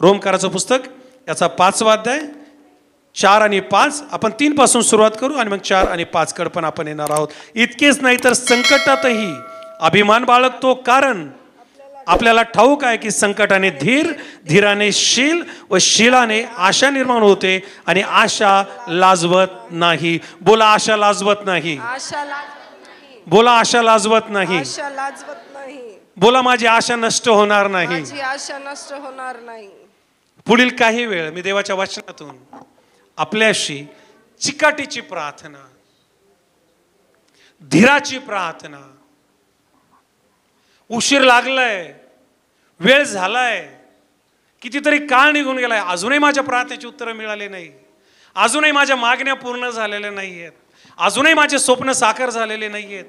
रोमकाराचं पुस्तक याचा 5वा अध्याय 4 आणि 5. आपण 3 पासून सुरुवात करू आणि मग 4 आणि 5 कडे पण आपण येणार आहोत. इतकेच नाही तर संकटातही अभिमान बाळगतो, कारण आपल्याला ठाऊक आहे की संकटाने धीर, धीराने शील व शीलाने आशा निर्माण होते आणि आशा लाजवत नाही. बोला आशा लाजवत नाही. बोला आशा लाजवत नाही. बोला माझी आशा नष्ट होणार नाही. पुढील काही वेळ मी देवाच्या वचनातून आपल्याशी चिकाटीची प्रार्थना, धीराची प्रार्थना, उशीर लागलाय, वेळ झालाय, कितीतरी काळ निघून गेलाय, अजूनही माझ्या प्रार्थनेची उत्तरं मिळाली नाही, अजूनही माझ्या मागण्या पूर्ण झालेल्या नाहीयेत, अजूनही माझे स्वप्न साकार झालेले नाहीयेत,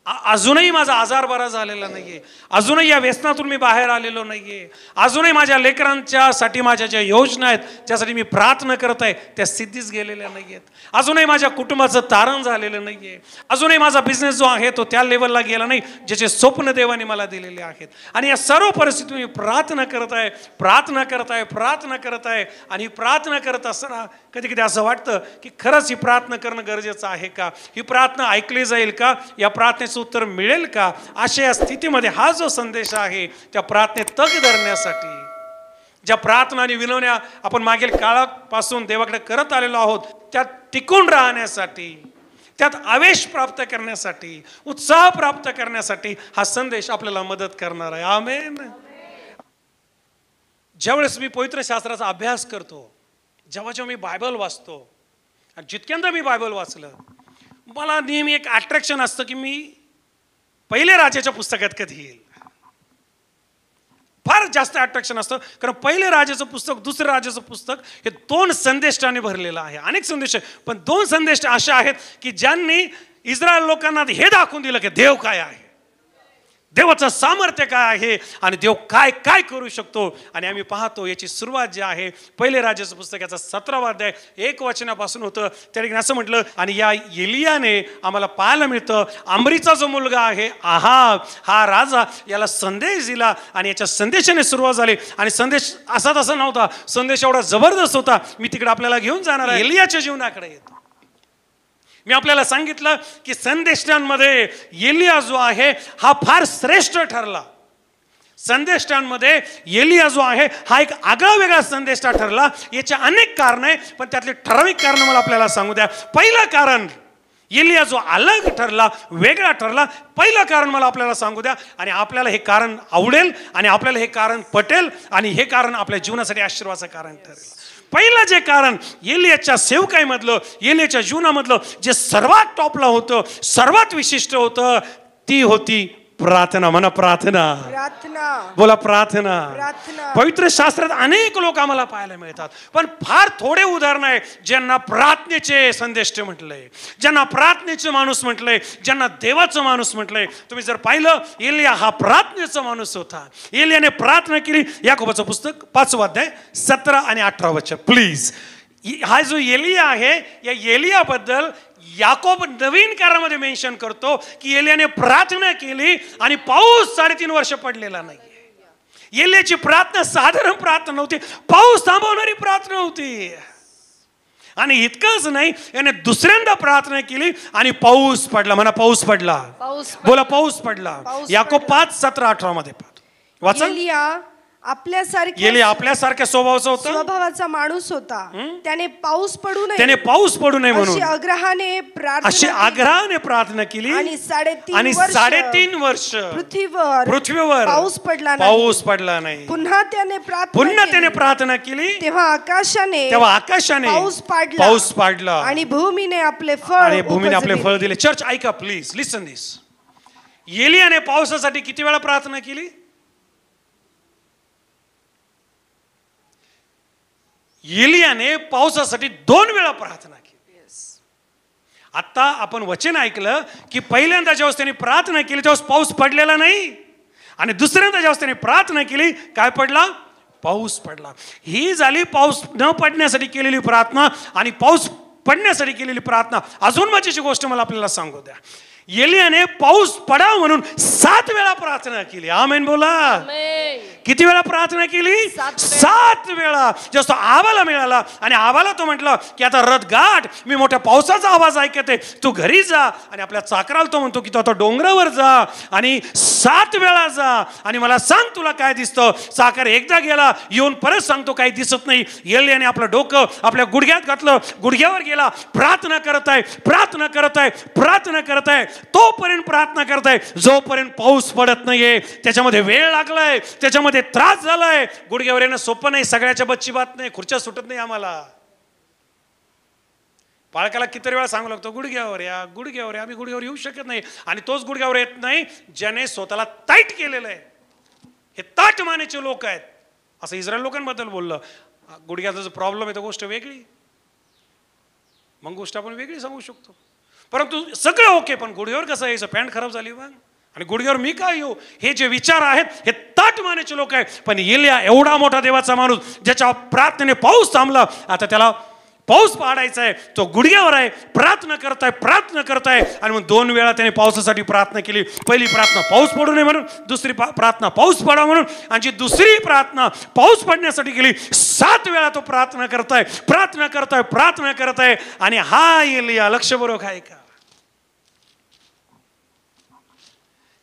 अजूनही माझा आजार बरा झालेला नाहीये, अजूनही या व्यसनातून मी बाहेर आलेलो नाहीये, अजूनही माझ्या लेकरांच्या साठी माझ्या ज्या योजना आहेत ज्यासाठी मी प्रार्थना करत आहे त्या सिद्धीच गेलेल्या नाहीयेत, अजूनही माझ्या कुटुंबाचं तारण झालेलं नाहीये, अजूनही माझा बिझनेस जो आहे तो त्या लेवलला गेला नाही ज्याचे स्वप्न देवाने मला दिलेले आहेत. आणि या सर्व परिस्थितीत मी प्रार्थना करत आहे, प्रार्थना करत आहे, प्रार्थना करत आहे. आणि प्रार्थना करत असताना कधी कधी असं वाटतं की खरंच ही प्रार्थना करणं गरजेचं आहे का, ही प्रार्थना ऐकली जाईल का, या प्रार्थनेचं उत्तर मिळेल का. अशा या स्थितीमध्ये हा जो संदेश आहे त्या प्रार्थनेत तग धरण्यासाठी, ज्या प्रार्थना आणि विनवण्या आपण मागील काळापासून देवाकडे करत आलेलो आहोत त्यात टिकून राहण्यासाठी, त्यात आवेश प्राप्त करण्यासाठी, उत्साह प्राप्त करण्यासाठी हा संदेश आपल्याला मदत करणार आहे. आमेन. ज्यावेळेस मी पवित्र शास्त्राचा अभ्यास करतो, जेव्हा मी बायबल वाचतो, आणि जितक्यांदा मी बायबल वाचलं मला नेहमी एक अट्रॅक्शन असतं की मी पहिले राजाच्या पुस्तकात कधी येईल. फार जास्त अट्रॅक्शन असतं, कारण पहिले राजाचं पुस्तक, दुसरं राजाचं पुस्तक हे 2 संदेष्टाने भरलेलं आहे. अनेक संदेश आहे, पण 2 संदेष्ट अशा आहेत की ज्यांनी इस्रायल लोकांना हे दाखवून दिलं की देव काय आहे, देवाचं सामर्थ्य काय आहे आणि देव काय काय करू शकतो. आणि आम्ही पाहतो याची सुरुवात जी आहे पहिले राजाचं पुस्तक याचा 17वा अध्याय 1 वचनापासून होतं. त्या ठिकाणी असं म्हटलं, आणि या एलियाने आम्हाला पाहायला मिळतं अमरीचा जो मुलगा आहे आहाब हा राजा याला संदेश दिला आणि याच्या संदेशाने सुरुवात झाली. आणि संदेश असा तसा नव्हता, संदेश एवढा जबरदस्त होता. मी तिकडे आपल्याला घेऊन जाणार आहे. एलियाच्या जीवनाकडे येतो. मी आपल्याला सांगितलं की संदेष्टांमध्ये एलिया जो आहे हा फार श्रेष्ठ ठरला. संदेष्टांमध्ये एलिया जो आहे हा एक आगळा वेगळा संदेष्टा ठरला. याचे अनेक कारण आहे, पण त्यातले ठराविक कारण मला आपल्याला सांगू द्या. पहिलं कारण एलिया जो अलग ठरला, वेगळा ठरला, पहिलं कारण मला आपल्याला सांगू द्या. आणि आपल्याला हे कारण आवडेल आणि आपल्याला हे कारण पटेल आणि हे कारण आपल्या जीवनासाठी आशीर्वादाचं कारण ठरेल. पहिलं जे कारण एलियाच्या सेवकाईमधलं, एलियाच्या जीवनामधलं जे सर्वात टॉपला होतं, सर्वात विशिष्ट होतं, ती होती प्रार्थना. म्हणा प्रार्थना. बोला प्रार्थना. पवित्र शास्त्रात अनेक लोक आम्हाला पाहायला मिळतात, पण फार थोडे उदाहरण आहे ज्यांना प्रार्थनेचे संदेष्टे म्हटलंय, ज्यांना प्रार्थनेचे माणूस म्हटलंय, ज्यांना देवाचं माणूस म्हटलंय. तुम्ही जर पाहिलं एलिया हा प्रार्थनेचा माणूस होता. एलियाने प्रार्थना केली. याकोबाचं पुस्तक 5वा अध्याय 17 आणि 18 वचन प्लीज. हा जो एलिया आहे या एलियाबद्दल याकोब नवीन काळामध्ये मेन्शन करतो की एलियाने प्रार्थना केली आणि पाऊस 3.5 वर्ष पडलेला नाही. एलियाची प्रार्थना साधारण प्रार्थना नव्हती, पाऊस थांबवणारी प्रार्थना होती. आणि इतकंच नाही, याने दुसऱ्यांदा प्रार्थना केली आणि पाऊस पडला. म्हणा पाऊस पडला. बोला पाऊस पडला. याकोब 5:17-18 मध्ये वाचा. आपल्यासारख्या स्वभावाचा माणूस होता. त्याने पाऊस पडू नये म्हणून अशी आग्रहाने प्रार्थना केली आणि 3.5 वर्ष पृथ्वीवर पाऊस पडला नाही. पुन्हा त्याने प्रार्थना केली तेव्हा आकाशाने पाऊस पडला आणि भूमीने आपले फळ दिले. चर्च ऐका प्लीज, लिसन दिस. एलियाने पावसासाठी किती वेळा प्रार्थना केली? एलियाने पावसासाठी 2 वेळा प्रार्थना केली. आता आपण वचन ऐकलं की पहिल्यांदा जेव्हा त्यांनी प्रार्थना केली तेव्हा पाऊस पडलेला नाही, आणि दुसऱ्यांदा जेव्हा त्यांनी प्रार्थना केली काय पडला? पाऊस पडला. ही झाली पाऊस न पडण्यासाठी केलेली प्रार्थना. आणि पाऊस पडण्यासाठी केलेली प्रार्थना. अजून मजेची गोष्ट मला आपल्याला सांगू द्या. एलियाने पाऊस पडावा म्हणून 7 वेळा प्रार्थना केली. आमेन बोला. किती वेळा प्रार्थना केली? 7 वेळा. जसं आवाला मिळाला आणि आवाला तो म्हटलं की आता रथ गाठ, मी मोठ्या पावसाचा आवाज ऐकते, तू घरी जा. आणि आपल्या चाकराला तो म्हणतो की तू आता डोंगरावर जा आणि 7 वेळा जा आणि मला सांग तुला काय दिसतं. चाकर एकदा गेला, येऊन परत सांगतो काही दिसत नाही. एलियाने आपलं डोकं आपल्या गुडघ्यात घातलं, गुडघ्यावर गेला, प्रार्थना करत आहे, प्रार्थना करत आहे, प्रार्थना करत आहे, तोपर्यंत प्रार्थना करत आहे जोपर्यंत पाऊस पडत नाहीये. त्याच्यामध्ये वेळ लागलाय, त्याच्यामध्ये त्रास झालाय. गुडघ्यावर येणं सोपं नाही, सगळ्याच्या बच्ची बात नाही, खुर्च्या सुटत नाही आम्हाला. बाळकाला किती वेळा सांगू लागतो गुडघ्यावर या, गुडघ्यावर या. आम्ही गुडघ्यावर येऊ शकत नाही. आणि तोच गुडघ्यावर येत नाही ज्याने स्वतःला टाईट केलेलं आहे. हे ताट मानेचे लोक आहेत. असं इस्रायल लोकांबद्दल बोललं. गुडघ्याचा जो प्रॉब्लेम आहे तो गोष्ट वेगळी, मग गोष्ट आपण वेगळी सांगू शकतो. परंतु सगळं ओके, पण गुडघ्यावर कसं यायचं? पॅन्ट खराब झाली मग, आणि गुडघ्यावर मी काय येऊ? हे जे विचार आहेत हे ताट मानेचे लोक आहेत. पण एलिया एवढा मोठा देवाचा माणूस, ज्याच्या प्रार्थनेने पाऊस थांबला, आता त्याला पाऊस पाडायचा आहे, तो गुडघ्यावर आहे, प्रार्थना करताय, प्रार्थना करताय. आणि मग 2 वेळा त्याने पावसासाठी प्रार्थना केली. पहिली प्रार्थना पाऊस पडू नये म्हणून, दुसरी प्रार्थना पाऊस पडा म्हणून, आणि जी दुसरी प्रार्थना पाऊस पडण्यासाठी केली. 7 वेळा तो प्रार्थना करताय, प्रार्थना करताय, प्रार्थना करताय. आणि हा एलिया लक्षपूर्वक आहे का?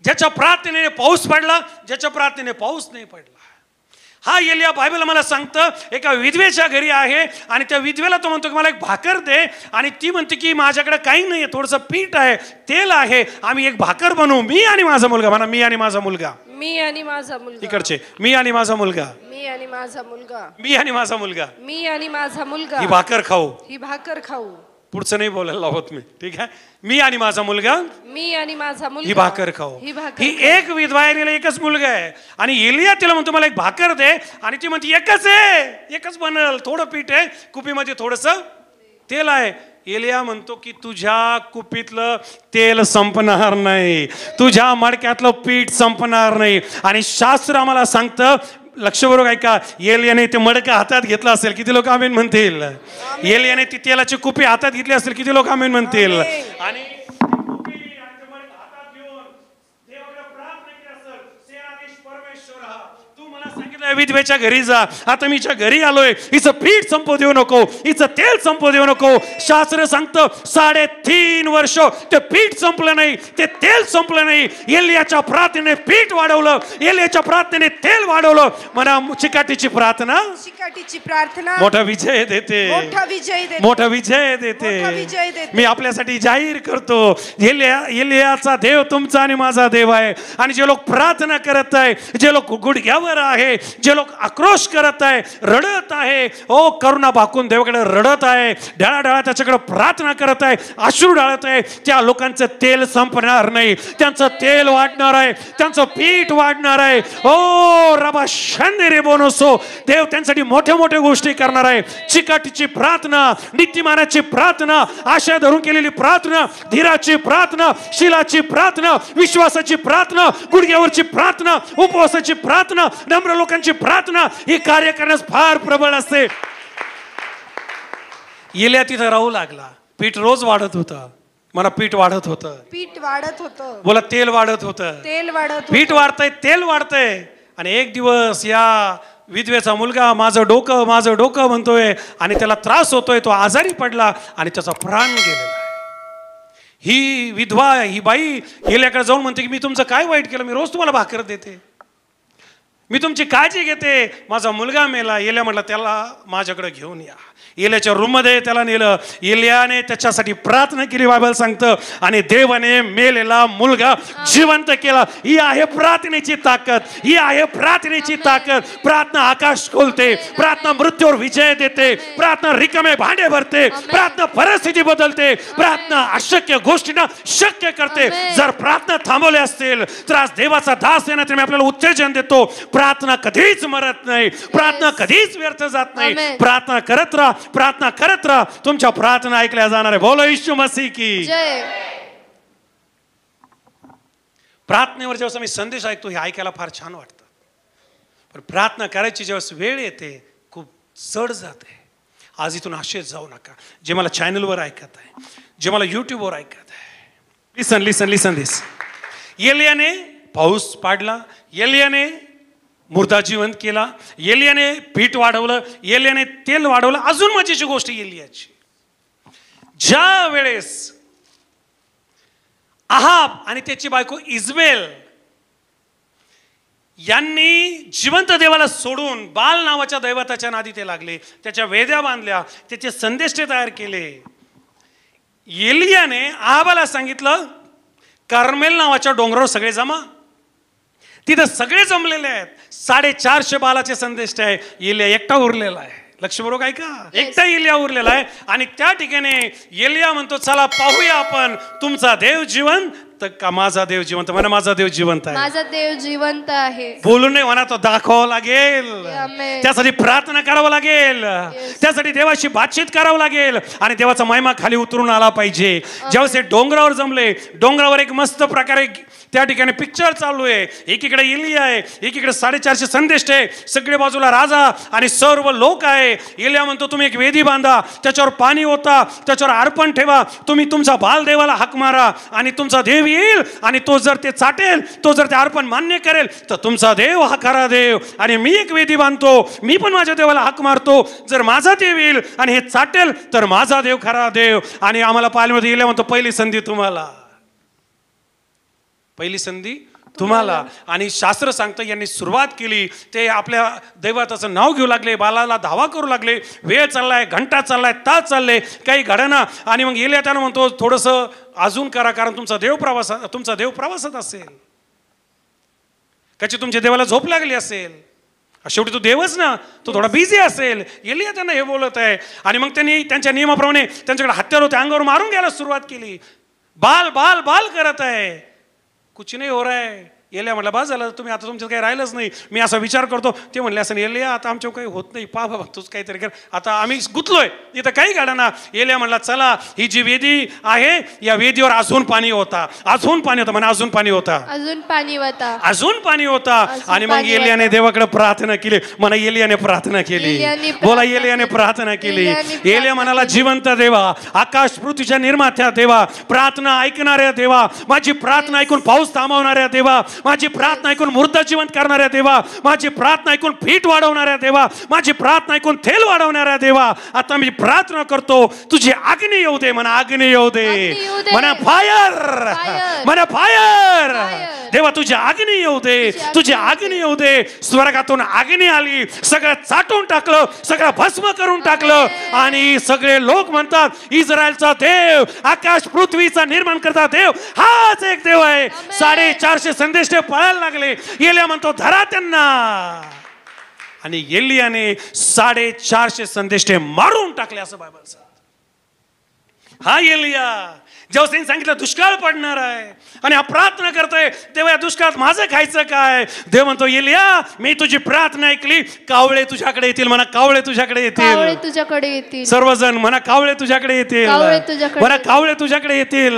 ज्याच्या प्रार्थनेने पाऊस पडला, ज्याच्या प्रार्थनेने पाऊस नाही पडला. हा एलिया बायबल मला सांगतं एका विधवेच्या घरी आहे आणि त्या विधवेला तो म्हणतो की मला एक भाकर दे. आणि ती म्हणते की माझ्याकडे काही नाही आहे, थोडंसं पीठ आहे, तेल आहे, आम्ही एक भाकर बनवू, मी आणि माझा मुलगा. म्हणा मी आणि माझा मुलगा, मी आणि माझा मुलगा. इकडचे मी आणि माझा मुलगा, मी आणि माझा मुलगा, मी आणि माझा मुलगा, मी आणि माझा मुलगा ही भाकर खाऊ. ही भाकर खाऊ. पुढचं नाही बोलायला लावत मी, ठीक आहे? मी आणि माझा मुलगा, मी आणि माझा मुलगा ही भाकर खाऊ. ही एक विधवा आहे, एकच मुलगा आहे. आणि एलिया तिला म्हणतो मला एक भाकर दे. आणि ती म्हणते एकच आहे, एकच बनल, थोडं पीठ आहे, कुपीमध्ये थोडंसं तेल आहे. एलिया म्हणतो की तुझ्या कुपीतलं तेल संपणार नाही, तुझ्या मडक्यातलं पीठ संपणार नाही. आणि शास्त्र आम्हाला सांगतं, लक्षपूर्वक ऐका, एलियाने ते मडकं हातात घेतलं असेल, किती लोक आमेन म्हणतील? एलियाने ती तेलाची कुपी हातात घेतली असेल, किती लोक आमेन म्हणतील? आणि विधवेच्या घरी जा. आता मीच्या घरी आलोय, हिचं पीठ संपू देऊ नको, हिचं तेल संपू देऊ नको. शास्त्र सांगतं 3.5 वर्ष ते पीठ संपलं नाही, ते तेल संपलं नाही. एलियाच्या प्रार्थनेने पीठ वाढवलं, एलियाच्या प्रार्थनेने तेल वाढवलं. म्हणा चिकाटीची प्रार्थना, चिकाटीची प्रार्थना मोठा विजय देते, मोठा विजय देते, मोठा विजय देते. मी आपल्यासाठी जाहीर करतो, एलियाचा देव तुमचा आणि माझा देव आहे. आणि जे लोक प्रार्थना करत आहे, जे लोक गुडघ्यावर आहे, जे लोक आक्रोश करत आहे, रडत आहे, ओ करुणा भाकून देवाकडे रडत आहे, ढळाढळा त्याच्याकडे प्रार्थना करत आहे, अश्रू ढाळत आहे, त्या लोकांचं तेल संपणार नाही, त्यांचं तेल वाढणार आहे, त्यांचं पीठ वाढणार आहे. ओ रबा शंदेरे बोनोसो, देव त्यांच्यासाठी मोठ्या मोठ्या गोष्टी करणार आहे. चिकाटीची प्रार्थना, नीतिमानाची प्रार्थना, आशा धरून केलेली प्रार्थना, धीराची प्रार्थना, शीलाची प्रार्थना, विश्वासाची प्रार्थना, गुडघ्यावरची प्रार्थना, उपवासाची प्रार्थना, नम्र लोकांची प्रार्थना, ही कार्य करण्यास फार प्रबळ असते. एलिया तिथं राहू लागला. पीठ रोज वाढत होतं. मला पीठ वाढत होतं, पीठ वाढत होतं. बोला तेल वाढत होतं, तेल वाढत, पीठ वाढतंय, तेल वाढतंय. आणि एक दिवस या विधवेचा मुलगा माझं डोकं म्हणतोय आणि त्याला त्रास होतोय, तो आजारी पडला आणि त्याचा प्राण गेलेला. ही विधवा, ही बाई एलियाकडे जाऊन म्हणते की मी तुमचं काय वाईट केलं? मी रोज तुम्हाला भाकर देते, मी तुमची काळजी घेते, माझा मुलगा मेला. एलिया म्हटलं त्याला माझ्याकडे घेऊन या. एलियाच्या रूममध्ये त्याला नेलं. एलियाने त्याच्यासाठी प्रार्थना केली, बायबल सांगतं. आणि देवाने मेलेला मुलगा जिवंत केला. ही आहे प्रार्थनेची ताकद, ही आहे प्रार्थनेची ताकद. प्रार्थना आकाश खोलते, प्रार्थना मृत्यूवर विजय देते, प्रार्थना रिकामे भांडे भरते, प्रार्थना परिस्थिती बदलते, प्रार्थना अशक्य गोष्टींना शक्य करते. जर प्रार्थना थांबवले असतील तर आज देवाचा दास देण्यात मी आपल्याला उत्तेजन देतो. प्रार्थना कधीच मरत नाही, प्रार्थना कधीच व्यर्थ जात नाही. प्रार्थना करत राहा, प्रार्थना करत राहा, तुमच्या प्रार्थना ऐकल्या जाणार आहे. बोलो येशू मसीह की जय. प्रार्थनेवर जेव्हा मी संदेश ऐकतो हे ऐकायला फार छान वाटतं, पण प्रार्थना करायची जेव्हा वेळ येते खूप जड जाते. आज इथून असेच जाऊ नका. जे मला चॅनलवर ऐकत आहे, जे मला यूट्यूबवर ऐकत आहे, लिसन लिसन लिसन दिस. एलियाने पाऊस पाडला, एलियाने मुर्दा जिवंत केला, एलियाने पीठ वाढवलं, एलियाने तेल वाढवलं. अजून मजेची गोष्ट एलियाची, ज्या वेळेस आहाब आणि त्याची बायको इजबेल यांनी जिवंत देवाला सोडून बाल नावाच्या दैवताच्या नादी ते लागले, त्याच्या वेद्या बांधल्या, त्याचे संदेष्टे तयार केले. एलियाने आहाबाला सांगितलं, कार्मेल नावाच्या डोंगरावर सगळे जमा. तिथं सगळे जमलेले आहेत. 450 बालाचे संदेष्टे आहे. एलिया एकटा उरलेला आहे. लक्षपूर्वक ऐका, एकटा एलिया उरलेला आहे. आणि त्या ठिकाणी एलिया म्हणतो, चला पाहूया आपण, तुमचा देव जिवंत का माझा देव जिवंत? म्हणा माझा देव जिवंत आहे. माझा देव जिवंत आहे. बोलून नाही म्हणा, तो दाखवावं लागेल. त्यासाठी प्रार्थना करावं लागेल. त्यासाठी देवाशी बातचीत करावं लागेल. आणि देवाचा महिमा खाली उतरून आला पाहिजे. ज्यावेळेस ते डोंगरावर जमले, डोंगरावर एक मस्त प्रकारे त्या ठिकाणी पिक्चर चालू आहे. एकीकडे एलिया आहे, एकीकडे 450 संदेष्ट आहे, सगळे बाजूला राजा आणि सर्व लोक आहे. एलिया म्हणतो, तुम्ही एक वेदी बांधा, त्याच्यावर पाणी ओता, त्याच्यावर अर्पण ठेवा, तुम्ही तुमचा बाल देवाला हाक मारा आणि तुमचा देव येईल. आणि तो जर ते चाटेल, तो जर ते अर्पण मान्य करेल, तर तुमचा देव हा खरा देव. आणि मी एक वेदी बांधतो, मी पण माझ्या देवाला हाक मारतो, जर माझा देव येईल आणि हे चाटेल, तर माझा देव खरा देव. आणि आम्हाला पाहिल्यामध्ये एलिया म्हणतो, पहिली संधी तुम्हाला, पहिली संधी तुम्हाला. आणि शास्त्र सांगतं, यांनी सुरुवात केली, ते आपल्या दैवताचं नाव घेऊ लागले, बालाला धावा करू लागले. वेळ चाललाय, घंटा चाललाय, तास चालले, काही घडना. आणि मग एलिया त्यानं म्हणतो, थोडंसं अजून करा, कारण तुमचा देव प्रवासात असेल, कशी तुमच्या देवाला झोप लागली असेल. शेवटी तो देवच ना, तो थोडा बिझी असेल. एलिया त्यांना हे बोलत आहे. आणि मग त्यांनी त्यांच्या नियमाप्रमाणे त्यांच्याकडे हत्यार होते, अंगावर मारून घ्यायला सुरुवात केली. बाल बाल बाल करत आहे, कुछ नाही हो रहा है. एलिया म्हटलं, बस झालं, तुम्ही आता तुमच्यात काही राहिलंच नाही. मी असा विचार करतो. ते म्हणले असं, एलिया आता आमच्यावर काही होत नाही, पहा बाबा तूच काहीतरी कर, आता आम्ही गुतलोय इथं, काही घडना. एलिया म्हणला, चला ही जी वेदी आहे, या वेदीवर अजून पाणी होता, अजून पाणी होता, म्हणा अजून पाणी होता, अजून पाणी होता, अजून पाणी होता. आणि मग एलियाने देवाकडे प्रार्थना केली. म्हणा एलियाने प्रार्थना केली, बोला एलियाने प्रार्थना केली. एलिया म्हणाला, जिवंत देवा, आकाश पृथ्वीच्या निर्मात्या देवा, प्रार्थना ऐकणाऱ्या देवा, माझी प्रार्थना ऐकून पाऊस थांबवणाऱ्या देवा, माझी प्रार्थना ऐकून मुर्दा जिवंत करणाऱ्या देवा, माझी प्रार्थना ऐकून पीठ वाढवणाऱ्या देवा, माझी प्रार्थना ऐकून तेल वाढवणाऱ्या देवा, आता मी प्रार्थना करतो, तुझी अग्नी येऊ दे. म्हणा अग्नी येऊ दे, म्हणा फायर, म्हणा फायर. देवा तुझी अग्नी येऊ दे, तुझी अग्नी येऊ दे. स्वर्गातून अग्नी आली, सगळं चाटून टाकलं, सगळं भस्म करून टाकलं. आणि सगळे लोक म्हणतात, इस्रायलचा देव, आकाश पृथ्वीचा निर्माण करता देव हाच एक देव आहे. 450 संदेश पळायला लागले. एलिया म्हणतो, धरा त्यांना. आणि एलियाने 450 संदेष्टे मारून टाकले, असं बायबल सांगतं. हा एलिया जेव्हा त्यांनी सांगितलं दुष्काळ पडणार आहे, आणि हा प्रार्थना करतोय, तेव्हा या दुष्काळात माझं खायचं काय? देव म्हणतो, एलिया मी तुझी प्रार्थना ऐकली, कावळे तुझ्याकडे येतील. म्हणा कावळे तुझ्याकडे येतील, तुझ्याकडे येतील. सर्वजण म्हणा कावळे तुझ्याकडे येतील, म्हणा कावळे तुझ्याकडे येतील,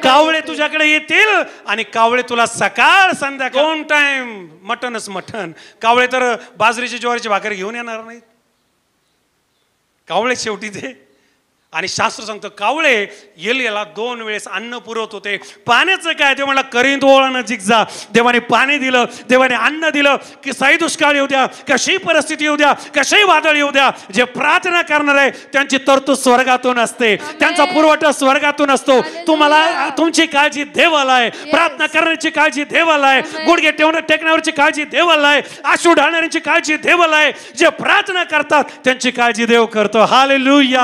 कावळे तुझ्याकडे येतील. आणि कावळे तुला सकाळ संध्याकाळ 2 टाइम मटनच मटन. कावळे तर बाजरीची ज्वारीची भाकर घेऊन येणार नाहीत, कावळे शेवटी ते. आणि शास्त्र सांगतं, कावळे एलियाला 2 वेळेस अन्न पुरवत होते. पाण्याचं काय? ते म्हणला, करीन ओळा नजीक जा. देवाने पाणी दिलं, देवाने अन्न दिलं. कसाही दुष्काळ येऊ द्या, कशाही परिस्थिती येऊ द्या, कशाही वादळ येऊ द्या, जे प्रार्थना करणार आहे त्यांची तरतूद स्वर्गातून असते, त्यांचा पुरवठा स्वर्गातून असतो. तुम्हाला तुमची काळजी देवाला आहे, प्रार्थना करण्याची काळजी देवाला आहे, गुडघे टेकण्यावरची काळजी देवाला आहे, आशू ढाळणाऱ्यांची काळजी देवाला आहे. जे प्रार्थना करतात त्यांची काळजी देव करतो. Hallelujah,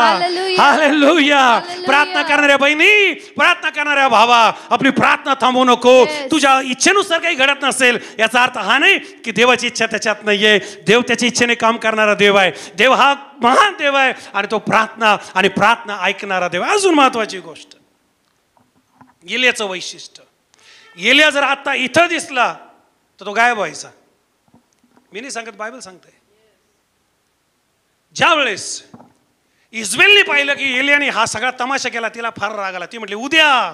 hallelujah. प्रार्थना करणाऱ्या बहिणी, प्रार्थना करणाऱ्या भावा, आपली प्रार्थना थांबवू नको. तुझ्या इच्छेनुसार काही घडत नसेल याचा अर्थ हा नाही की देवाची इच्छा त्याच्यात नाहीये. देव त्याच्या इच्छेने काम करणारा देव आहे. देव हा महान देव आहे आणि तो प्रार्थना आणि प्रार्थना ऐकणारा देव. अजून महत्वाची गोष्ट, एलियाचं वैशिष्ट्य. एलिया जर आता इथं दिसला तर तो गायब व्हायचा. मी नाही सांगत, बायबल सांगते. ज्या वेळेस इजबेलने पाहिलं की एलियाने हा सगळा तमाशा केला, तिला फार राग आला. ती म्हटली, उद्या,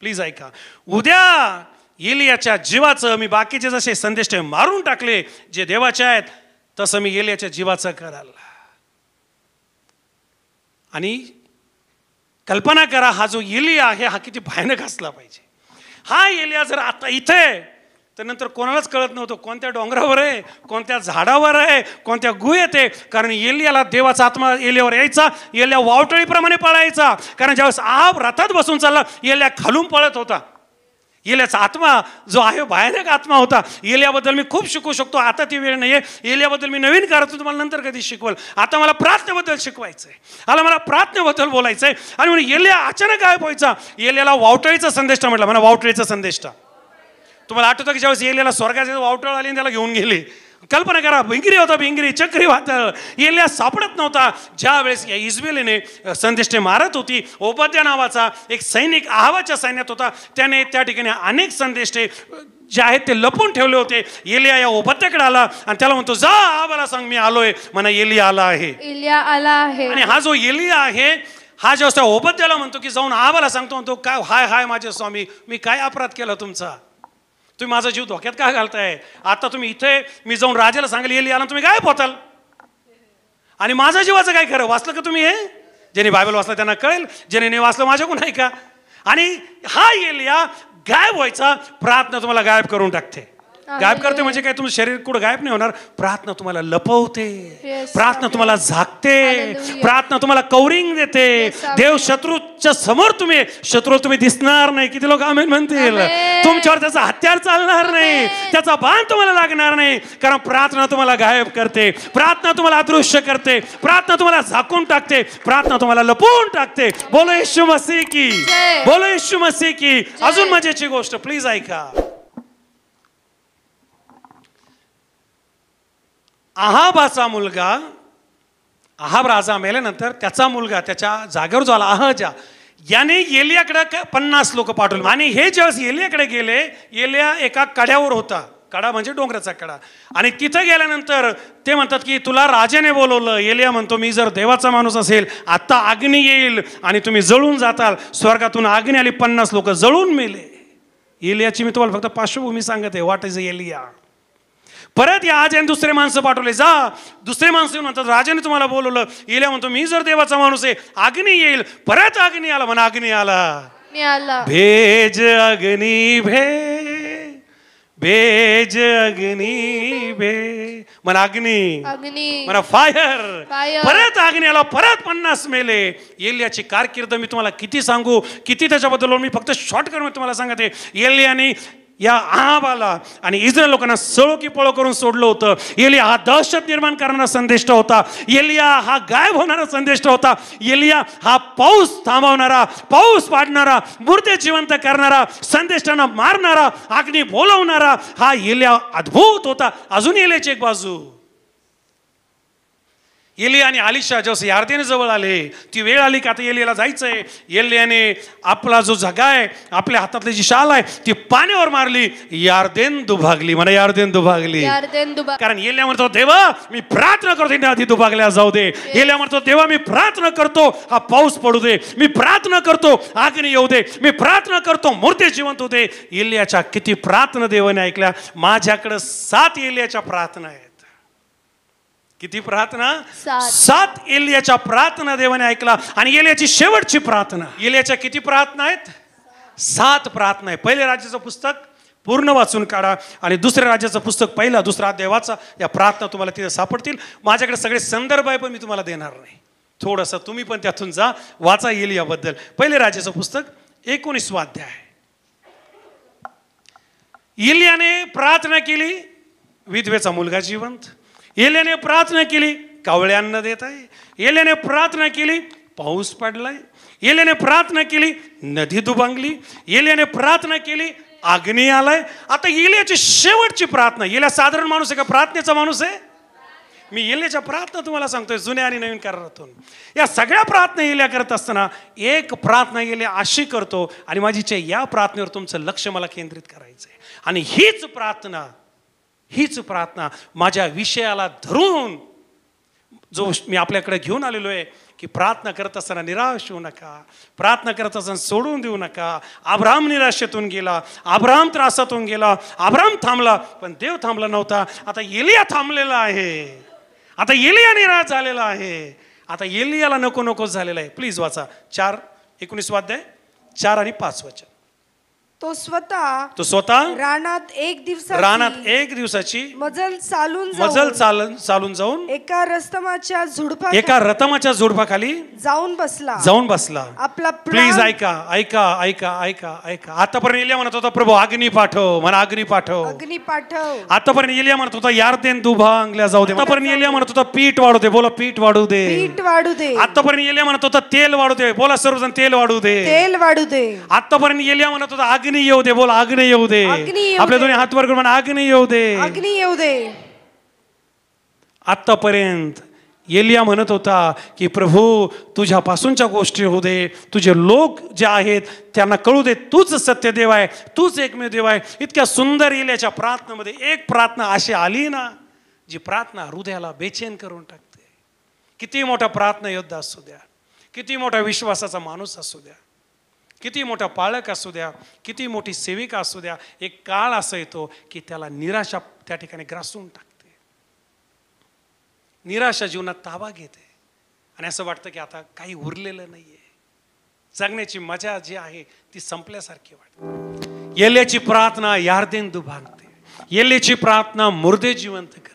प्लीज ऐका, उद्या एलियाच्या जीवाचं मी बाकीचे जसे संदेश मारून टाकले जे देवाचे आहेत, तसं मी एलियाच्या जीवाचं कराल. आणि कल्पना करा, हा जो एलिया आहे हा किती भयानक असला पाहिजे. हा एलिया जर आता इथे तर नंतर कोणालाच कळत नव्हतं कोणत्या डोंगरावर आहे, कोणत्या झाडावर आहे, कोणत्या गुहेत आहे. कारण एलियाला देवाचा आत्मा एलियावर यायचा. एलिया वावटळीप्रमाणे पळायचा. कारण ज्यावेळेस आहाब रथात बसून चालला, एलिया खालून पळत होता. एलियाचा आत्मा जो आहे भयानक आत्मा होता. एलियाबद्दल मी खूप शिकू शकतो, आता ती वेळ नाही आहे. एलियाबद्दल मी नवीन करतो, तुम्हाला नंतर कधी शिकवल. आता मला प्रार्थनेबद्दल शिकवायचं आहे, मला प्रार्थनेबद्दल बोलायचं आहे. आणि म्हणून एलिया अचानक गायब व्हायचा. एलियाला वावटळीचा संदेष्टा म्हटला. म्हणा वावटळीचा संदेष्टा. तुम्हाला आठवतं की ज्यावेळेस एलियाला स्वर्गाचे वावटळ आली आणि त्याला घेऊन गेली. कल्पना करा, भिंगरी होता, भिंगरी चक्रीवादळ. एलिया सापडत नव्हता. ज्या वेळेस या इजबेलीने संदेष्टे मारत होती, ओबद्या नावाचा एक सैनिक आहाबाच्या सैन्यात होता, त्याने त्या ठिकाणी अनेक संदेष्टे जे आहेत ते लपून ठेवले होते. एलिया या ओबद्याकडे आला आणि त्याला म्हणतो, जा आहाबाला सांग मी आलोय. म्हणा एलिया आला आहे. एलिया आला आहे. आणि हा जो एलिया आहे, हा जेव्हा ओबद्याला म्हणतो की जाऊन आहाबाला सांगतो, म्हणतो काय हाय हाय माझे स्वामी, मी काय अपराध केला तुमचा, तुम्ही माझा जीव धोक्यात का घालताय. आता तुम्ही इथे मी जाऊन राजाला सांगेल एलियाला तुम्ही काय पोताल, आणि माझ्या जीवाचं काय खरं. वाचलं का तुम्ही हे? ज्याने बायबल वाचलं त्यांना कळेल, ज्याने नाही वाचलं माझ्याकडून आहे का. आणि हा एलिया गायब व्हायचा. प्रार्थना तुम्हाला गायब करून टाकते. गायब करते म्हणजे काय, तुमचं शरीर कुठं गायब नाही होणार. प्रार्थना तुम्हाला लपवते. प्रार्थना तुम्हाला झाकते. प्रार्थना तुम्हाला कवरिंग देते. देव शत्रूच्या समोर तुम्ही दिसणार नाही. किती लोक आमेन म्हणतील. तुमच्यावर त्याचा हत्यार चालणार नाही, त्याचा बाण तुम्हाला लागणार नाही. कारण प्रार्थना तुम्हाला गायब करते. प्रार्थना तुम्हाला अदृश्य करते. प्रार्थना तुम्हाला झाकून टाकते. प्रार्थना तुम्हाला लपवून टाकते. बोलो येशू मसीह की, बोलो येशू मसीह की. अजून मजेची गोष्ट प्लीज ऐका. आहाबाचा मुलगा, आहाब राजा मेल्यानंतर त्याचा मुलगा त्याच्या जागेवर जो आला अहजा, याने एलियाकडे 50 लोक पाठवले. आणि हे ज्यावेळेस एलियाकडे गेले, एलिया एका कड्यावर होता. कडा म्हणजे डोंगराचा कडा. आणि तिथं गेल्यानंतर ते म्हणतात की तुला राजाने बोलवलं. एलिया म्हणतो मी जर देवाचा माणूस असेल, आता अग्नी येईल आणि तुम्ही जळून जाताल. स्वर्गातून अग्नी आली, 50 लोक जळून मेले. एलियाची मी तुम्हाला फक्त पार्श्वभूमी सांगते. व्हॉट इज एलिया. परत या आजने दुसरे माणसं पाठवले. जा, दुसरे माणसं म्हणतात राजाने तुम्हाला बोलवलं. एलिया म्हणतो मी जर देवाचा माणूस आहे, अग्नी येईल. परत अग्नी आला. म्हणा अग्नी आला. भेज अग्नी भेज अग्नी म्हणा अग्नी म्हणा फायर. परत अग्नी आला. परत 50 मेले. एलियाची कारकीर्द मी तुम्हाला किती सांगू, किती त्याच्याबद्दल मी फक्त शॉर्टकट मध्ये तुम्हाला सांगते. एलियाने या आहाबाला आणि इस्रायल लोकांना सळो की पळो करून सोडलं होतं. एलिया हा दहशत निर्माण करणारा संदेष्टा होता. एलिया हा गायब होणारा संदेष्टा होता. एलिया हा पाऊस थांबवणारा, पाऊस पाडणारा, मूर्ती जिवंत करणारा, संदेष्टांना मारणारा, अग्नी बोलवणारा हा एलिया अद्भुत होता. अजून एलियाची एक बाजू. एलिया आणि आलिशा जेव्हा यार्देन जवळ आले, ती वेळ आली की आता एलियाला जायचंय. एलियाने आपला जो झगा आहे, आपल्या हातातली जी शाल आहे ती पाण्यावर मारली. यार्देन दुभागली. म्हणा यार्देन दुभागली. कारण एलिया म्हणतो देवा मी प्रार्थना करतो आधी दुभागल्या जाऊ दे. एलिया म्हणतो देवा मी प्रार्थना करतो हा पाऊस पडू दे. मी प्रार्थना करतो अग्नी येऊ दे. मी प्रार्थना करतो मूर्ती जिवंत होते. एलियाच्या किती प्रार्थना देवाने ऐकल्या. माझ्याकडे 7 एलियाच्या प्रार्थना आहेत. किती प्रार्थना? 7 एलियाच्या प्रार्थना देवाने ऐकला. आणि एलियाची शेवटची प्रार्थना. एलियाच्या किती प्रार्थना आहेत? 7 प्रार्थना आहे. पहिले राज्याचं पुस्तक पूर्ण वाचून काढा आणि दुसऱ्या राज्याचं पुस्तक पहिला दुसरा देवाचा, या प्रार्थना तुम्हाला तिथे सापडतील. माझ्याकडे सगळे संदर्भ आहे पण मी तुम्हाला देणार नाही. थोडंसं तुम्ही पण त्यातून जा, वाचा एलियाबद्दल. पहिले राज्याचं पुस्तक 19वां अध्याय. एलियाने प्रार्थना केली, विधवेचा मुलगा जिवंत. एलियाने प्रार्थना केली, कावळे अन्न देत आहे. एलियाने प्रार्थना केली, पाऊस पडलाय. एलियाने प्रार्थना केली, नदी दुभांगली. एलियाने प्रार्थना केली, अग्नी आलाय. आता एलियाची शेवटची प्रार्थना. एलिया साधारण माणूस आहे का? प्रार्थनेचा माणूस आहे. मी एलियाच्या प्रार्थना तुम्हाला सांगतोय जुन्या आणि नवीन करारातून. या सगळ्या प्रार्थना एलिया करत असताना एक प्रार्थना एलिया अशी करतो, आणि माझी इच्छा या प्रार्थनेवर तुमचं लक्ष मला केंद्रित करायचंय. आणि हीच प्रार्थना माझ्या विषयाला धरून जो मी आपल्याकडे घेऊन आलेलो आहे की प्रार्थना करत असताना निराश होऊ नका. प्रार्थना करत असताना सोडून देऊ नका. अब्राम निराशेतून गेला, अब्राम त्रासातून गेला, अब्राम थांबला पण देव थांबला नव्हता. आता एलिया थांबलेला आहे. आता एलिया निराश झालेला आहे. आता एलियाला नको झालेला आहे. प्लीज वाचा 19वां अध्याय 4 आणि 5 वचन. तो स्वतः रानात एक दिवसाची मजल चालून जाऊन एका रतमाच्या झुडपाखाली जाऊन बसला. आपला प्लीज ऐका. आतापर्यंत एलिया म्हणत होता, प्रभू अग्नी पाठव, मला अग्नी पाठव. आतापर्यंत एलिया म्हणत होता, यार्देन दुभांगल्या जाऊ दे. आतापर्यंत एलिया म्हणत होता, पीठ वाढू दे. बोला, पीठ वाढू दे. आतापर्यंत एलिया म्हणत होता, तेल वाढू दे. बोला सर्वजण, तेल वाढू दे. आतापर्यंत एलिया म्हणत होता, अग्नी येऊ दे. बोला, अग्नी येऊ दे. आपल्या दोन्ही हात वर करून म्हणा, अग्नी येऊ दे. आतापर्यंत एलिया म्हणत होता की प्रभू तुझ्यापासूनच्या गोष्टी होऊ दे, तुझे लोक जे आहेत त्यांना कळू दे, तूच सत्य देव आहे, तूच एकमेव देव आहे. इतक्या सुंदर एलियाच्या प्रार्थनेमध्ये एक प्रार्थना अशी आली ना, जी प्रार्थना हृदयाला बेचैन करून टाकते. किती मोठा प्रार्थना योद्धा असू द्या, किती मोठा विश्वासाचा माणूस असू द्या, किती मोठा पालक असू द्या, किती मोठी सेविका असू द्या, एक काळ असा येतो की त्याला निराशा त्या ठिकाणी ग्रासून टाकते. निराशा जीवनात ताबा घेते आणि असं वाटतं की आता काही उरलेलं नाहीये, जगण्याची मजा जी आहे ती संपल्यासारखी वाटते. एलियाची प्रार्थना यार्देन दुभांगते. एलियाची प्रार्थना मुर्दे जिवंत करते.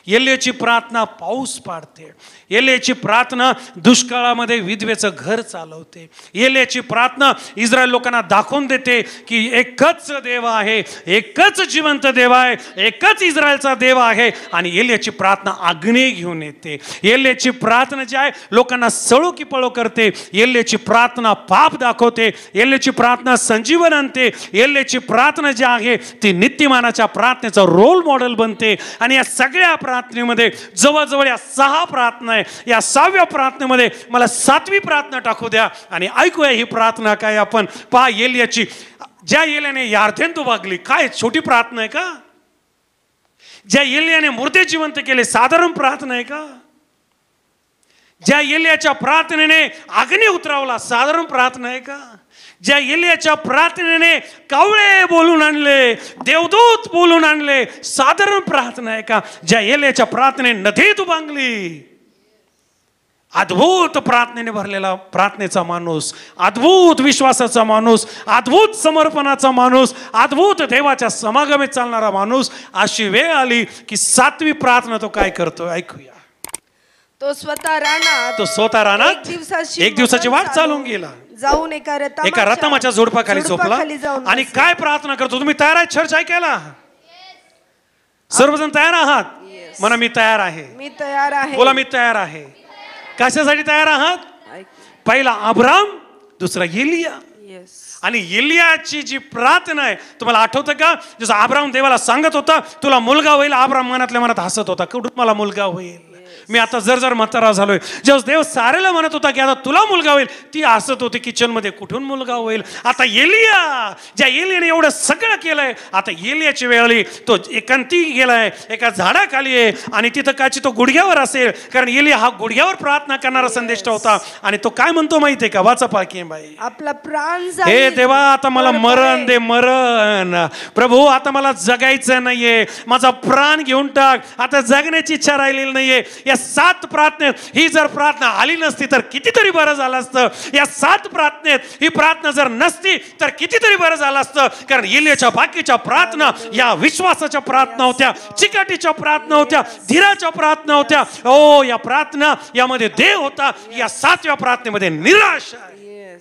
एलियाची प्रार्थना पाऊस पाडते. एलियाची प्रार्थना दुष्काळामध्ये विधवेचं घर चालवते. एलियाची प्रार्थना इस्रायल लोकांना दाखवून देते की एकच देव आहे, एकच जिवंत देव आहे, एकच इस्रायलचा देव आहे. आणि एलियाची प्रार्थना अग्नी घेऊन येते. एलियाची प्रार्थना जी आहे लोकांना सळो की पळो करते. एलियाची प्रार्थना पाप दाखवते. एलियाची प्रार्थना संजीवन आणते. एलियाची प्रार्थना जी आहे ती नित्यमानाच्या प्रार्थनेचा रोल मॉडेल बनते. आणि या सगळ्या प्रार्थनेमध्ये जवळजवळ या 6 प्रार्थना आहे. या 6व्या प्रार्थनेमध्ये मला 7वी प्रार्थना टाकू द्या आणि ऐकूया ही प्रार्थना काय. आपण पहा एलियाची, ज्या एलियाने यार्देन दुभागली, काय छोटी प्रार्थना आहे का? ज्या एलियाने मुर्दे जिवंत केले, साधारण प्रार्थना आहे का? ज्या एलियाच्या प्रार्थनेने अग्नी उतरावला, साधारण प्रार्थना आहे का? ज्या एलियाच्या प्रार्थनेने कावळे बोलून आणले, देवदूत बोलून आणले, साधारण प्रार्थना आहे का? ज्या एलियाच्या प्रार्थनेने नदी दुभांगली, अद्भुत प्रार्थनेने भरलेला प्रार्थनेचा माणूस, अद्भुत विश्वासाचा माणूस, अद्भुत समर्पणाचा माणूस, अद्भुत देवाच्या समागमेत चालणारा माणूस. अशी वेळ आली की 7वी प्रार्थना तो काय करतो ऐकूया. तो स्वतः रानात एक दिवसाची वाट चालून गेला, जाऊन एका रथमाच्या झुडपाखाली झोपला आणि काय प्रार्थना करतो. तुम्ही तयार आहे चर्च ऐकायला? सर्वजण तयार आहात? म्हणा मी तयार आहे. बोला मी तयार आहे. कशासाठी तयार आहात? पहिला अब्राम, दुसरा एलिया. आणि एलियाची जी प्रार्थना आहे तुम्हाला आठवतं का? जसं अब्राम देवाला सांगत होता तुला मुलगा होईल, अब्राम मनातल्या मनात हसत होता, कुठून मला मुलगा होईल, मी आता जर म्हातारा झालोय. जेव्हा देव सारेला म्हणत होता की आता तुला मुलगा होईल, ती हसत होती किचन मध्ये, कुठून मुलगा होईल. आता एलिया, ज्या एलियाने एवढं सगळं केलंय, आता एलियाची वेळ आली. तो एकांती गेलाय, एका झाडाखाली आहे आणि तिथं काची तो गुडघ्यावर असेल, कारण एलिया हा गुडघ्यावर प्रार्थना करणारा संदेष्टा होता. आणि तो काय म्हणतो माहितीये का? वाचा पाकी बाई, आपला प्राण हे देवा आता मला मरण दे, मरण. प्रभू आता मला जगायचं नाहीये, माझा प्राण घेऊन टाक, आता जगण्याची इच्छा राहिलेली नाहीये. या 7 प्रार्थनेत ही जर प्रार्थना आली नसती तर कितीतरी बरं झालं असतं. या 7 प्रार्थनेत ही प्रार्थना जर नसती तर कितीतरी बरं झालं असतं. कारण एलियाच्या बाकीच्या प्रार्थना या विश्वासाच्या प्रार्थना होत्या, चिकाटीच्या प्रार्थना होत्या, धीराच्या प्रार्थना होत्या. ओ या प्रार्थना यामध्ये देव होता. या 7व्या प्रार्थनेमध्ये निराशा आहे.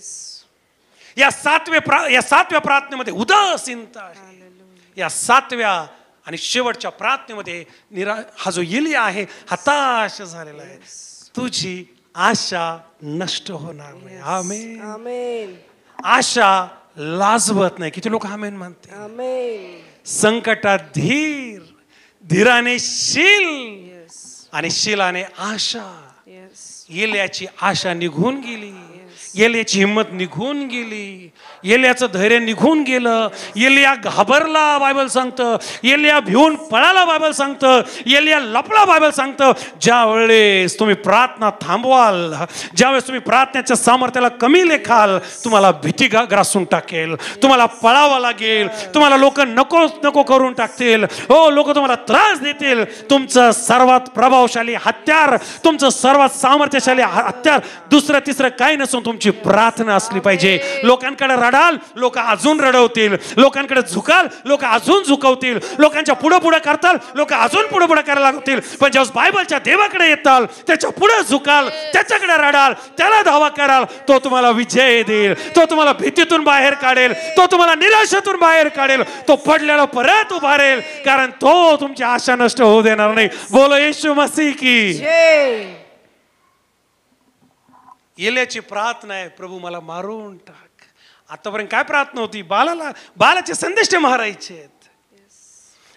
या 7व्या प्रार्थनेमध्ये उदासीनता आहे. या 7व्या आणि शेवटच्या प्रार्थनेमध्ये हा जो एलिया आहे हताश झालेला आहे. तुझी आशा नष्ट होणार नाही. आमेन, आमेन. आशा लाजवत नाही. किती लोक आमेन म्हणते? आमेन. संकटात धीराने शील आणि शीलाने आशा. एलियाची आशा निघून गेली, एलियाची हिंमत निघून गेली, एलियाचं धैर्य निघून गेलं. एलिया घाबरला बायबल सांगतं, एलिया भिवून पळाला बायबल सांगतं, एलिया लपला बायबल सांगतं. ज्या वेळेस तुम्ही प्रार्थना थांबवाल, ज्यावेळेस तुम्ही प्रार्थनेच्या सामर्थ्याला कमी लेखाल, तुम्हाला भीती ग्रासून टाकेल, तुम्हाला पळावं लागेल, तुम्हाला लोक नको नको करून टाकतील, हो लोक तुम्हाला त्रास देतील. तुमचं सर्वात प्रभावशाली हत्यार, तुमचं सर्वात सामर्थ्यशाली हत्यार दुसरं तिसरं काही नसून तुमची तुमची प्रार्थना असली पाहिजे. लोकांकडे रडाल, लोक अजून रडवतील. लोकांकडे झुकाल, लोक अजून झुकवतील. लोकांच्या पुढे पुढे करताल, लोक अजून पुढे पुढे करायला लागतील. पण जेव्हा बायबलच्या देवाकडे येताल, त्याच्या पुढे झुकाल, त्याच्याकडे रडाल, त्याला धावा कराल, तो तुम्हाला विजय देईल. तो तुम्हाला भीतीतून बाहेर काढेल. तो तुम्हाला निराशेतून बाहेर काढेल. तो पडलेला परत उभारेल, कारण तो तुमची आशा नष्ट होऊ देणार नाही. बोलो येशू मसीह की जय. एलियाची प्रार्थना आहे, प्रभू मला मारून टाक. आतापर्यंत काय प्रार्थना होती? बालाचे संदेश मारायचे.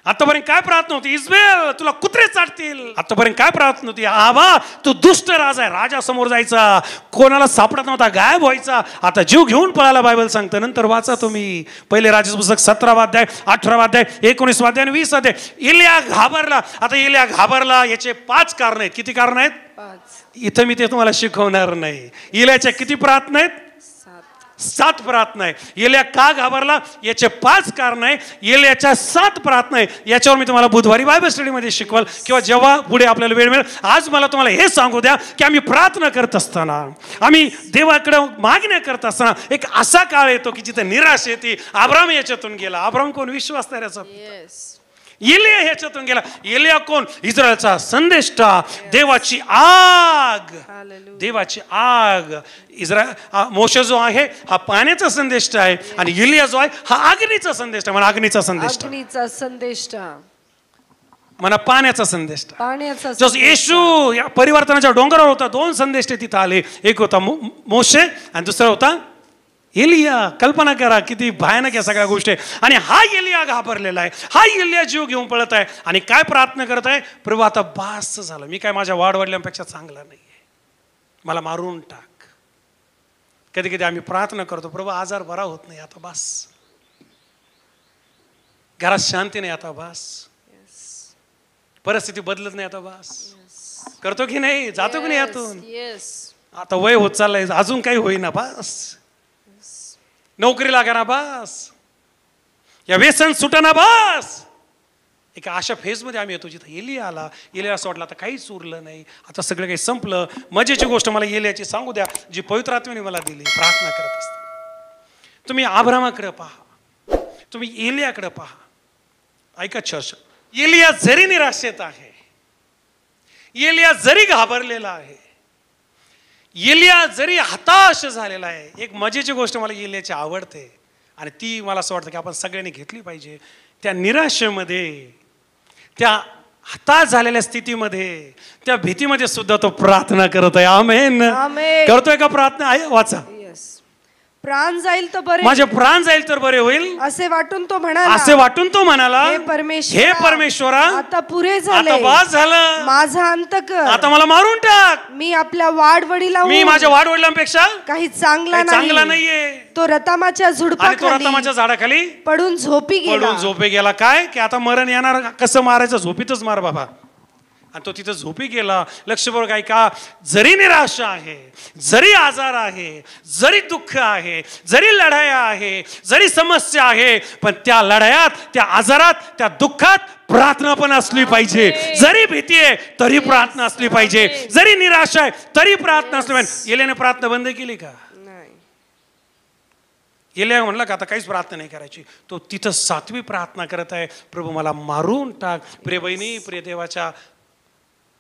आतापर्यंत काय प्रार्थना होती? इस्रायल तुला कुत्रे चाटतील. आतापर्यंत काय प्रार्थना होती? आबा तू दुष्ट राजा आहे. राजा समोर जायचा, कोणाला सापडत नव्हता, गायब व्हायचा. आता जीव घेऊन पळाला बायबल सांगतं. नंतर वाचा तुम्ही पहिले राजाचं पुस्तक 17 अध्याय, 18 अध्याय, 19 अध्याय आणि 20 अध्याय. एलिया घाबरला. आता एलिया घाबरला याचे 5 कारण आहेत. किती कारण आहेत? 5. इथं मी ते तुम्हाला शिकवणार नाही. एलियाच्या किती प्रार्थना आहेत? 7 प्रार्थना आहे. एलिया का घाबरला याचे 5 कारण आहे. एलियाच्या 7 प्रार्थना आहे. याच्यावर मी तुम्हाला बुधवारी बायबल स्टडीमध्ये शिकवाल किंवा जेव्हा पुढे आपल्याला वेळ मिळेल. आज मला तुम्हाला हे सांगू द्या की आम्ही प्रार्थना करत असताना, आम्ही देवाकडे मागण्या करत असताना एक असा काळ येतो की जिथे निराश येते. अब्राम याच्यातून गेला. अब्राम कोण? विश्वासणाऱ्याचा. एलिया ह्याच्यातून गेला. एलिया कोण? इस्रायलचा संदेष्टा, देवाची आग. देवाची आग. मोशे जो आहे हा पाण्याचा संदेष्टा आहे आणि एलिया जो आहे हा अग्नीचा संदेष्टा. म्हणा अग्नीचा संदेष्टा. अग्नीचा संदेष्टा. म्हणा पाण्याचा संदेष्टा. पाण्याचा. जसं येशू या परिवर्तनाच्या डोंगरावर होता, 2 संदेष्टे तिथं आले. एक होता मोशे आणि दुसरा होता एलिया. कल्पना करा किती भयानक या सगळ्या गोष्टी. आणि हा एलिया घाबरलेला आहे. हा एलिया जीव घेऊन पळत आहे आणि काय प्रार्थना करत आहे? प्रभू आता बास झालं. मी काय माझ्या वाढवडल्यांपेक्षा चांगला नाहीये, मला मारून टाक. कधी कधी आम्ही प्रार्थना करतो, प्रभू आजार बरा होत नाही, आता बास. घरात शांती नाही, आता बास. परिस्थिती बदलत नाही, आता बास. करतो की नाही? जातो की नाही यातून? आता वय होत चाललंय, अजून काही होईना, बास. नोकरी लागाना, बास. या व्यसन सुटाना, बास. एका अशा फेजमध्ये आम्ही येतो जिथं एलिया आला. एलिया असं वाटलं आता काहीच उरलं नाही, आता सगळं काही संपलं. मजेची गोष्ट मला एलियाची सांगू द्या, जी पवित्र आत्म्याने मला दिली प्रार्थना करत असताना. तुम्ही अब्रामाकडे पहा, तुम्ही एलियाकडे पहा. ऐका चर्च, एलिया जरी निराशेत आहे, एलिया जरी घाबरलेला आहे, एलिया जरी हताश झालेला आहे. एक मजेची गोष्ट मला एलियाची आवडते आणि ती मला असं वाटतं की आपण सगळ्यांनी घेतली पाहिजे. त्या निराशेमध्ये, त्या हताश झालेल्या स्थितीमध्ये, त्या भीतीमध्ये सुद्धा तो प्रार्थना करत आहे. आमेन. करतोय का प्रार्थना? आहे वाचा. प्राण जाईल तर बरे, माझे प्राण जाईल तर बरे होईल असे वाटून तो म्हणाला. असे वाटून तो म्हणाला, हे परमेश्वरा आता पुरे झाले, आता बास झालं, माझा अंत कर, आता मला मारून टाक. मी आपल्या वाडवडीला, मी माझ्या वाडवडिलांपेक्षा काही चांगला नाहीये. तो रतामाच्या झाडाखाली पडून झोपी गेला. काय की आता मरण येणार, कसं मारायचं? झोपीतच मार बाबा. आणि तो तिथं झोपी गेला. लक्षपूर्वक ऐका, जरी निराशा आहे, जरी आजार आहे, जरी दुःख आहे, जरी लढाया आहे, जरी समस्या आहे, पण त्या लढायात, त्या आजारात, त्या दुःखात प्रार्थना पण असली पाहिजे. जरी भीती आहे तरी प्रार्थना असली पाहिजे. जरी निराशा आहे तरी प्रार्थना असली पाहिजे. एलियाने प्रार्थना बंद केली का? एलिया म्हणला का आता काहीच प्रार्थना नाही करायची. तो तिथं 7वी प्रार्थना करत आहे, प्रभू मला मारून टाक. प्रिय बहिणी, प्रिय देवाच्या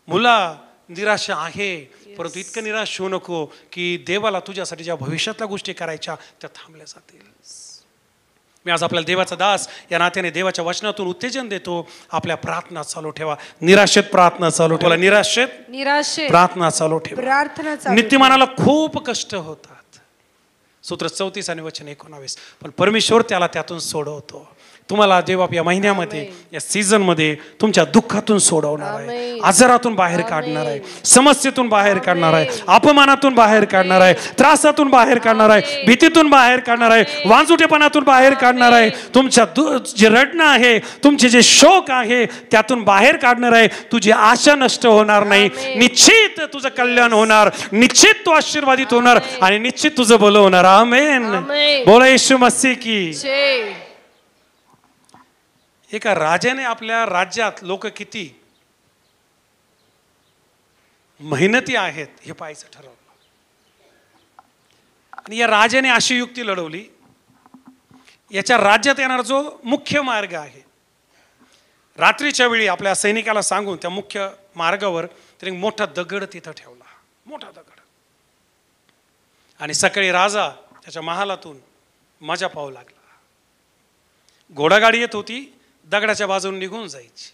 मुला, निराशा आहे, परंतु इतकं निराश होऊ नको की देवाला तुझ्यासाठी ज्या भविष्यातल्या गोष्टी करायच्या त्या थांबल्या जातील. मी आज आपल्याला देवाचा दास या नात्याने देवाच्या वचनातून उत्तेजन देतो. आपल्या प्रार्थना चालू ठेवा. निराशेत प्रार्थना चालू ठेवा. निराशेत प्रार्थना चालू ठेवा. नीतिमानाला खूप कष्ट होतात. सूत्र 34 आणि वचन 19. पण परमेश्वर त्याला त्यातून सोडवतो. तुम्हाला देव या महिन्यामध्ये, या सीझन मध्ये तुमच्या दुःखातून सोडवणार आहे, आजारातून बाहेर काढणार आहे, समस्येतून बाहेर काढणार आहे, अपमानातून बाहेर काढणार आहे, त्रासातून बाहेर काढणार आहे, भीतीतून बाहेर काढणार आहे, वांजुटेपणातून बाहेर काढणार आहे. तुमच्या जे रडणं आहे, तुमचे जे शोक आहे त्यातून बाहेर काढणार आहे. तुझी आशा नष्ट होणार नाही. निश्चित तुझं कल्याण होणार, निश्चित तू आशीर्वादित होणार आणि निश्चित तुझं भलं होणार. आमेन. बोला येशू मसीह की. एका राजाने आपल्या राज्यात लोक किती मेहनती आहेत हे पाहायचं ठरवलं. आणि या राजाने अशी युक्ती लढवली, याच्या राज्यात येणारा जो मुख्य मार्ग आहे, रात्रीच्या वेळी आपल्या सैनिकाला सांगून त्या मुख्य मार्गावर त्याने मोठा दगड तिथं ठेवला, मोठा दगड. आणि सकाळी राजा त्याच्या महालातून मजा पाहू लागला. घोडागाडी येत होती, दगडाच्या बाजून निघून जायची.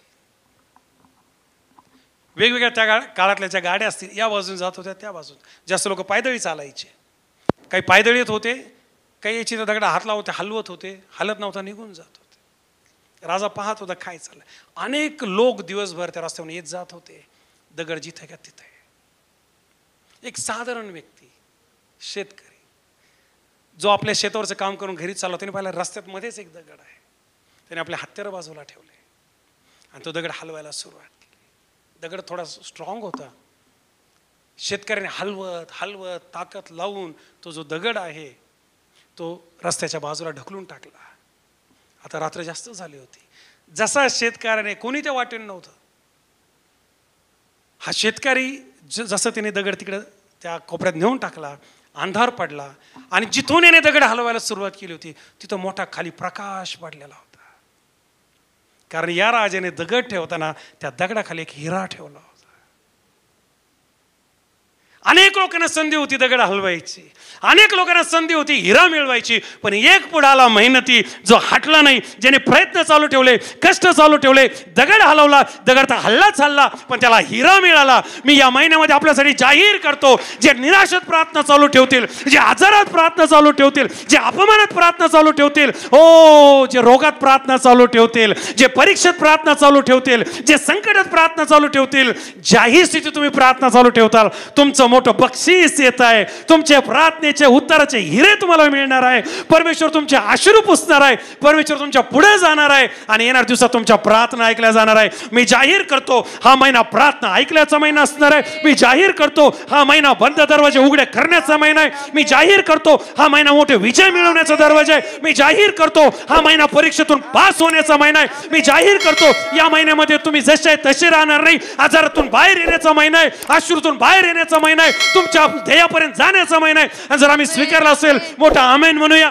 वेगवेगळ्या त्या काळातल्या ज्या गाड्या असतील या बाजून जात होत्या, त्या बाजून जास्त लोक पायदळी चालायचे. काही पायदळी येत होते, काही याची तर दगडा हात लावते, हलवत होते, हलत नव्हता, निघून जात होते. राजा पाहत होता काय चाललंय. अनेक लोक दिवसभर त्या रस्त्यावर येत जात होते, दगड जिथे का तिथे. एक साधारण व्यक्ती, शेतकरी, जो आपल्या शेतावरचं काम करून घरी चालला, त्याने पाहिला रस्त्यात मध्येच एक दगड आहे. त्याने आपल्या हत्यार बाजूला ठेवले आणि तो दगड हलवायला सुरुवात केली. दगड थोडा स्ट्रॉंग होता. शेतकऱ्याने हलवत हलवत ताकद लावून तो जो दगड आहे तो रस्त्याच्या बाजूला ढकलून टाकला. आता रात्र जास्त झाली होती. जसा शेतकऱ्याने, कोणी त्या वाटेने नव्हतं, हा शेतकरी जसं त्याने दगड तिकडं त्या कोपऱ्यात नेऊन टाकला, अंधार पडला आणि जिथून याने दगड हलवायला सुरुवात केली होती तिथं मोठा खाली प्रकाश पडलेला होता. कारण या राजाने दगड ठेवताना त्या दगडाखाली एक हिरा ठेवला होता. अनेक लोकांना संधी होती दगड हलवायची, अनेक लोकांना संधी होती हिरा मिळवायची, पण एक पुढाला मेहनती जो हटला नाही, ज्याने प्रयत्न चालू ठेवले, कष्ट चालू ठेवले, दगड हलवला, दगड तर हल्लाच हल्ला पण त्याला हिरा मिळाला. मी या महिन्यामध्ये आपल्यासाठी जाहीर करतो, जे निराशेत प्रार्थना चालू ठेवतील, जे आजारात प्रार्थना चालू ठेवतील, जे अपमानात प्रार्थना चालू ठेवतील, ओ जे रोगात प्रार्थना चालू ठेवतील, जे परीक्षेत प्रार्थना चालू ठेवतील, जे संकटात प्रार्थना चालू ठेवतील, ज्याही स्थितीत तुम्ही प्रार्थना चालू ठेवताल, तुमचं मोठं बक्षीस येत आहे. तुमच्या प्रार्थनेचे उत्तराचे हिरे तुम्हाला मिळणार आहे. परमेश्वर तुमचे अश्रू पुसणार आहे. परमेश्वर तुमच्या पुढे जाणार आहे आणि येणाऱ्या दिवसात तुमच्या प्रार्थना ऐकल्या जाणार आहे. मी जाहीर करतो, हा महिना प्रार्थना ऐकल्याचा महिना असणार आहे. मी जाहीर करतो, हा महिना बंद दरवाजे उघडे करण्याचा महिना आहे. मी जाहीर करतो, हा महिना मोठे विजय मिळवण्याचा दरवाजा आहे. मी जाहीर करतो, हा महिना परीक्षेतून पास होण्याचा महिना आहे. मी जाहीर करतो, या महिन्यामध्ये तुम्ही जसे तसे राहणार नाही. आजारातून बाहेर येण्याचा महिना आहे. अश्रूतून बाहेर येण्याचा महिना आहे. तुमच्या ध्येयापर्यंत जाण्याचा महिना आहे. आणि जर आम्ही स्वीकारला असेल, मोठा आमेन म्हणूया.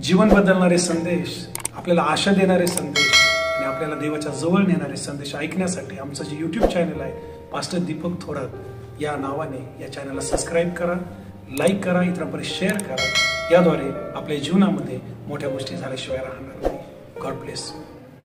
जीवन बदलणारे संदेश, आपल्याला आशा देणारे संदेश आणि आपल्याला देवाच्या जवळ नेणारे संदेश ऐकण्यासाठी आमचं जे YouTube चॅनल आहे, पास्टर दीपक थोरात या नावाने, या चॅनलला सबस्क्राईब करा, लाईक करा, इतरांपर्यंत शेअर करा. याद्वारे आपल्या जीवनामध्ये मोठ्या गोष्टी झाल्याशिवाय राहणार नाही. God bless.